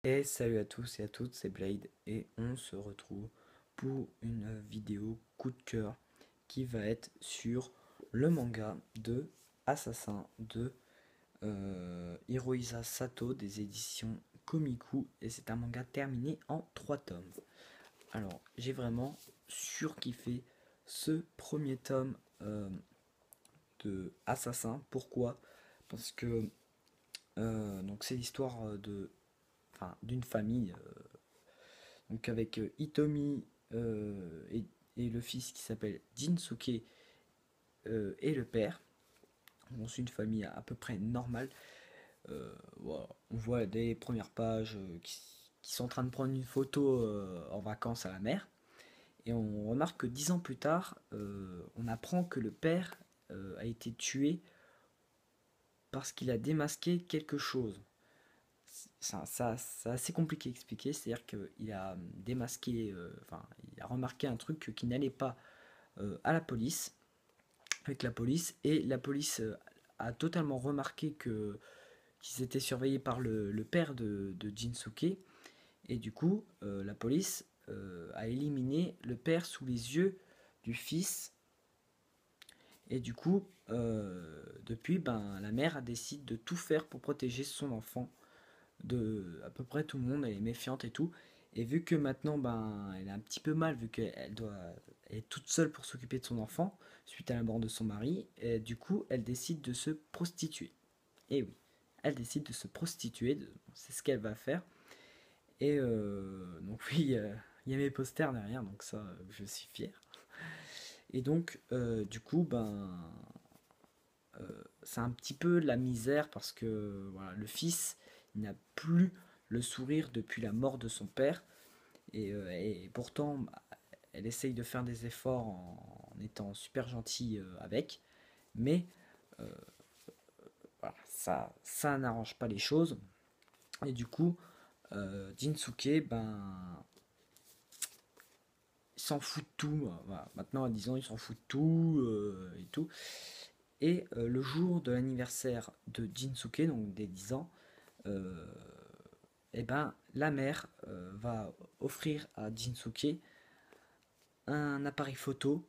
Et salut à tous et à toutes, c'est Blade et on se retrouve pour une vidéo coup de cœur qui va être sur le manga de Assassin de Hirohisa Sato des éditions Komiku, et c'est un manga terminé en 3 tomes. Alors j'ai vraiment surkiffé ce premier tome de Assassin. Pourquoi? Parce que donc c'est l'histoire d'une famille, donc avec Hitomi, et le fils qui s'appelle Jinsuke, et le père. Bon, c'est une famille à peu près normale. Voilà. On voit dès les premières pages qui sont en train de prendre une photo en vacances à la mer. Et on remarque que 10 ans plus tard, on apprend que le père a été tué parce qu'il a démasqué quelque chose. C'est assez compliqué à expliquer, c'est-à-dire qu'il a démasqué, enfin, il a remarqué un truc qui n'allait pas à la police, avec la police, et la police a totalement remarqué qu'ils étaient surveillés par le père de Jinsuke, et du coup, la police a éliminé le père sous les yeux du fils, et du coup, depuis, ben, la mère décide de tout faire pour protéger son enfant de à peu près tout le monde. Elle est méfiante et tout. Et vu que maintenant, ben, elle a un petit peu mal, vu elle est toute seule pour s'occuper de son enfant, suite à la mort de son mari, et du coup, elle décide de se prostituer. Et oui, elle décide de se prostituer, c'est ce qu'elle va faire. Et donc oui, il y a mes posters derrière, donc ça, je suis fier. Et donc, du coup, ben, c'est un petit peu la misère parce que voilà, le fils il n'a plus le sourire depuis la mort de son père, et pourtant elle essaye de faire des efforts en étant super gentille avec, mais voilà, ça n'arrange pas les choses. Et du coup, Jinsuke, ben, il s'en fout de tout. Voilà. Maintenant à 10 ans, il s'en fout de tout et tout. Et le jour de l'anniversaire de Jinsuke, donc des 10 ans, euh, et ben, la mère va offrir à Jinsuke un appareil photo.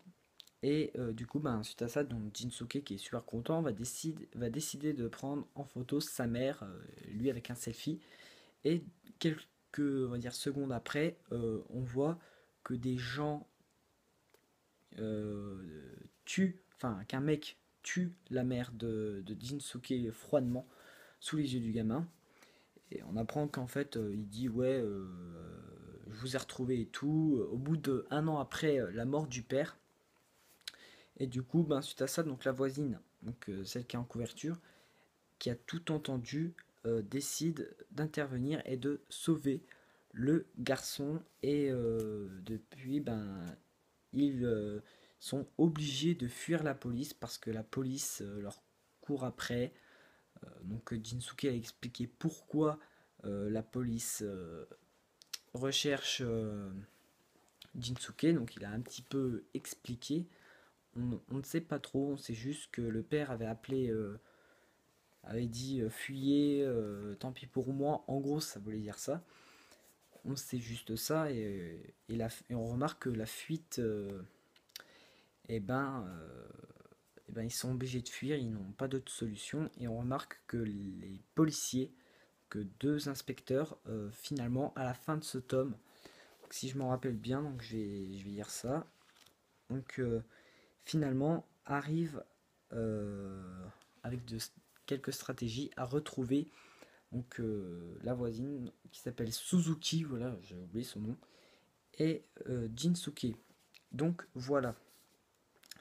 Et du coup, ben, suite à ça, donc Jinsuke, qui est super content, va décider de prendre en photo sa mère, lui avec un selfie. Et quelques, on va dire, secondes après, on voit que des gens euh, enfin qu'un mec tue la mère de Jinsuke froidement sous les yeux du gamin. Et on apprend qu'en fait, il dit ouais, je vous ai retrouvé et tout, au bout d'un an après la mort du père. Et du coup, ben, suite à ça, donc la voisine, donc celle qui est en couverture, qui a tout entendu, décide d'intervenir et de sauver le garçon. Et depuis, ben, ils sont obligés de fuir la police parce que la police leur court après. Donc Jinsuke a expliqué pourquoi la police recherche Jinsuke, donc il a un petit peu expliqué. On ne sait pas trop, on sait juste que le père avait appelé, avait dit fuyez, tant pis pour moi. En gros, ça voulait dire ça. On sait juste ça, et on remarque que la fuite, eh ben, eh ben, ils sont obligés de fuir, ils n'ont pas d'autre solution. Et on remarque que les policiers, que deux inspecteurs, finalement, à la fin de ce tome, si je m'en rappelle bien, donc je vais lire ça. Donc, finalement, arrivent avec quelques stratégies à retrouver donc la voisine qui s'appelle Suzuki, voilà, j'ai oublié son nom, et Jinsuke. Donc voilà,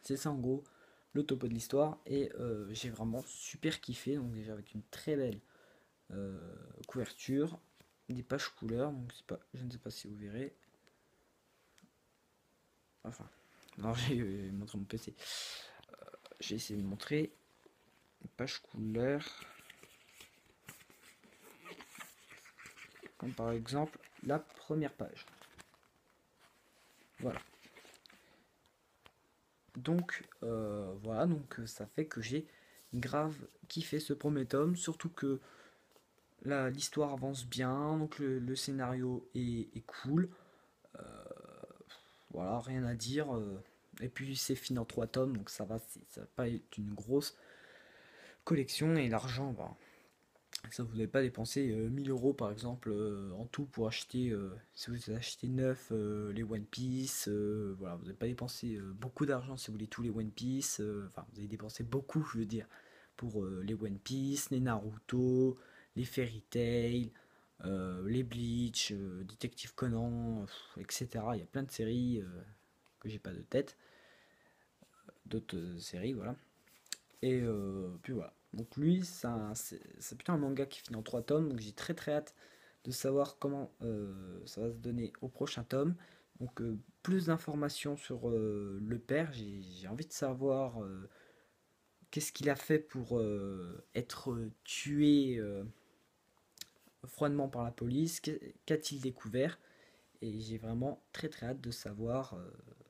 c'est ça en gros le topo de l'histoire, et j'ai vraiment super kiffé. Donc déjà avec une très belle euh, couverture, des pages couleurs, donc pas, je ne sais pas si vous verrez. Enfin, non, j'ai montré mon PC. J'ai essayé de montrer une page couleur, comme par exemple la première page. Voilà. Donc voilà, donc ça fait que j'ai grave kiffé ce premier tome, surtout que l'histoire avance bien, donc le scénario est cool. Euh, voilà, rien à dire. Et puis c'est fini en 3 tomes, donc ça va, ça va pas être une grosse collection. Et l'argent, bah, ça vous n'avez pas dépensé 1000 euros par exemple en tout pour acheter, si vous achetez neuf les One Piece, voilà, vous n'avez pas dépensé beaucoup d'argent si vous voulez tous les One Piece, enfin vous avez dépensé beaucoup, je veux dire, pour les One Piece, les Naruto, les Fairy Tail, les Bleach, Detective Conan, etc. Il y a plein de séries que j'ai pas de tête, d'autres séries, voilà. Et puis voilà. Donc lui, c'est plutôt un manga qui finit en 3 tomes, donc j'ai très très hâte de savoir comment ça va se donner au prochain tome. Donc plus d'informations sur le père, j'ai envie de savoir qu'est-ce qu'il a fait pour être tué froidement par la police, qu'a-t-il découvert, et j'ai vraiment très très hâte de savoir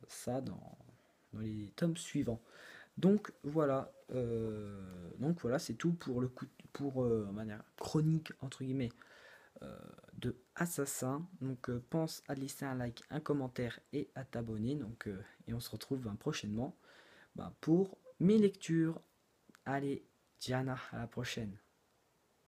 ça dans les tomes suivants. Donc voilà, c'est tout pour le coup, pour manière chronique entre guillemets de Assassin. Donc pense à laisser un like, un commentaire et à t'abonner. Donc et on se retrouve prochainement pour mes lectures. Allez, Diana, à la prochaine.